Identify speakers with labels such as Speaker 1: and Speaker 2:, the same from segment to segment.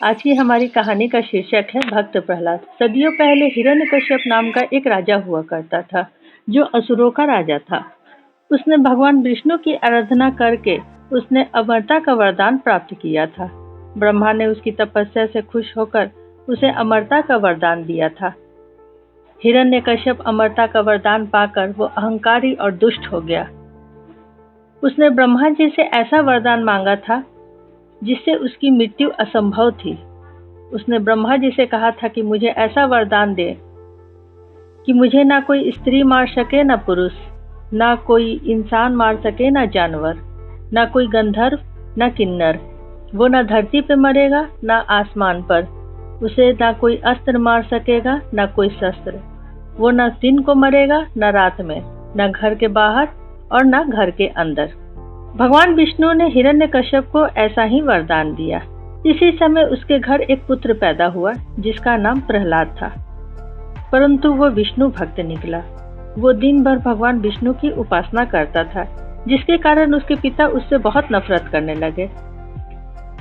Speaker 1: आज की हमारी कहानी का शीर्षक है भक्त प्रहलाद। सदियों पहले हिरण्यकश्यप नाम का एक राजा हुआ करता था, जो असुरों का राजा था। उसने भगवान विष्णु की आराधना करके उसने अमरता का वरदान प्राप्त किया था। ब्रह्मा ने उसकी तपस्या से खुश होकर उसे अमरता का वरदान दिया था। हिरण्यकश्यप अमरता का वरदान पाकर वो अहंकारी और दुष्ट हो गया। उसने ब्रह्मा जी से ऐसा वरदान मांगा था जिससे उसकी मृत्यु असंभव थी। उसने ब्रह्मा जी से कहा था कि मुझे ऐसा वरदान दे कि मुझे ना कोई स्त्री मार सके, ना पुरुष, ना कोई इंसान मार सके, ना जानवर, ना कोई गंधर्व, ना किन्नर। वो ना धरती पे मरेगा, ना आसमान पर। उसे ना कोई अस्त्र मार सकेगा, ना कोई शस्त्र। वो ना दिन को मरेगा, ना रात में, ना घर के बाहर और ना घर के अंदर। भगवान विष्णु ने हिरण्यकश्यप को ऐसा ही वरदान दिया। इसी समय उसके घर एक पुत्र पैदा हुआ जिसका नाम प्रहलाद था, परंतु वो विष्णु भक्त निकला। वो दिन भर भगवान विष्णु की उपासना करता था, जिसके कारण उसके पिता उससे बहुत नफरत करने लगे।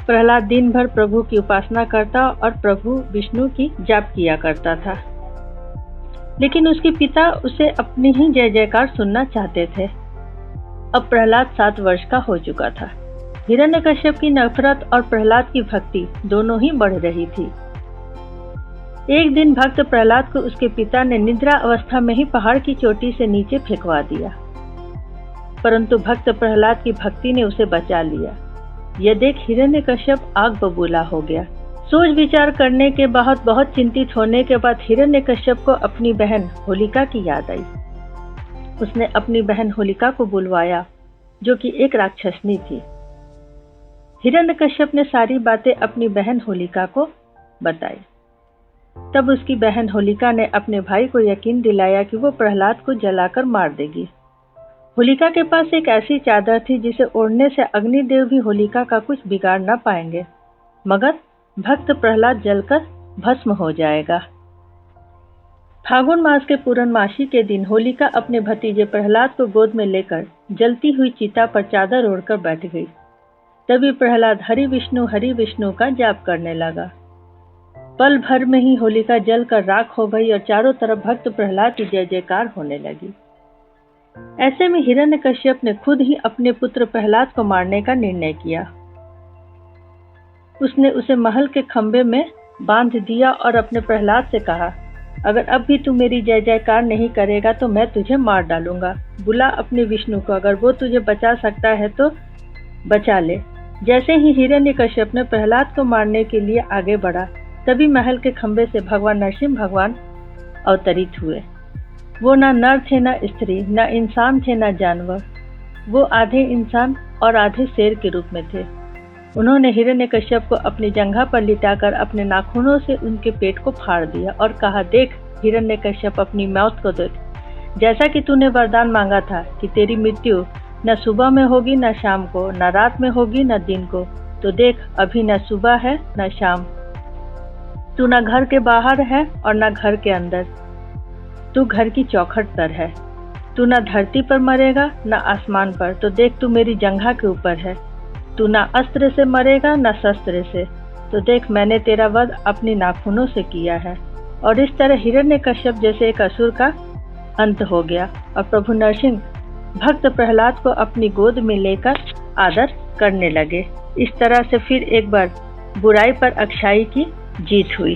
Speaker 1: प्रहलाद दिन भर प्रभु की उपासना करता और प्रभु विष्णु की जाप किया करता था, लेकिन उसके पिता उसे अपनी ही जय जयकार सुनना चाहते थे। अब प्रहलाद 7 वर्ष का हो चुका था। हिरण्यकश्यप की नफरत और प्रहलाद की भक्ति दोनों ही बढ़ रही थी। एक दिन भक्त प्रहलाद को उसके पिता ने निद्रा अवस्था में ही पहाड़ की चोटी से नीचे फेंकवा दिया, परंतु भक्त प्रहलाद की भक्ति ने उसे बचा लिया। यह देख हिरण्यकश्यप आग बबूला हो गया। सोच विचार करने के बाद, बहुत चिंतित होने के बाद हिरण्यकश्यप को अपनी बहन होलिका की याद आई। उसने अपनी बहन होलिका को बुलवाया, जो कि एक राक्षसनी थी। हिरण्यकश्यप ने सारी बातें अपनी बहन होलिका को बताई। तब उसकी बहन होलिका ने अपने भाई को यकीन दिलाया कि वो प्रहलाद को जलाकर मार देगी। होलिका के पास एक ऐसी चादर थी जिसे ओढ़ने से अग्निदेव भी होलिका का कुछ बिगाड़ न पाएंगे, मगर भक्त प्रहलाद जलकर भस्म हो जाएगा। फागुन मास के पूर्णमासी के दिन होलिका अपने भतीजे प्रहलाद को गोद में लेकर जलती हुई चिता पर चादर ओढ़कर बैठ गई। तभी प्रहलाद हरि विष्णु का जाप करने लगा। पल भर में ही होलिका जलकर राख हो गई और चारों तरफ भक्त प्रहलाद की जय जयकार होने लगी। ऐसे में हिरण्यकश्यप ने खुद ही अपने पुत्र प्रहलाद को मारने का निर्णय किया। उसने उसे महल के खंभे में बांध दिया और अपने प्रहलाद से कहा, अगर अब भी तू मेरी जय जयकार नहीं करेगा तो मैं तुझे मार डालूंगा। बुला अपने विष्णु को, अगर वो तुझे बचा सकता है तो बचा ले। जैसे ही हिरण्यकश्यप ने प्रहलाद को मारने के लिए आगे बढ़ा, तभी महल के खंभे से भगवान नरसिंह भगवान अवतरित हुए। वो ना नर थे, ना स्त्री, ना इंसान थे, ना जानवर। वो आधे इंसान और आधे शेर के रूप में थे। उन्होंने हिरण्यकश्यप को अपनी जंघा पर लिटाकर अपने नाखूनों से उनके पेट को फाड़ दिया और कहा, देख हिरण्यकश्यप, अपनी मौत को देख। जैसा कि तूने वरदान मांगा था कि तेरी मृत्यु न सुबह में होगी, न शाम को, न रात में होगी, न दिन को, तो देख अभी न सुबह है न शाम। तू न घर के बाहर है और न घर के अंदर। तू घर की चौखट पर है। तू न धरती पर मरेगा न आसमान पर, तो देख तू मेरी जंघा के ऊपर है। तू ना अस्त्र से मरेगा न शस्त्र से, तो देख मैंने तेरा वध अपनी नाखूनों से किया है। और इस तरह हिरण्यकश्यप जैसे एक असुर का अंत हो गया और प्रभु नरसिंह भक्त प्रहलाद को अपनी गोद में लेकर आदर करने लगे। इस तरह से फिर एक बार बुराई पर अच्छाई की जीत हुई।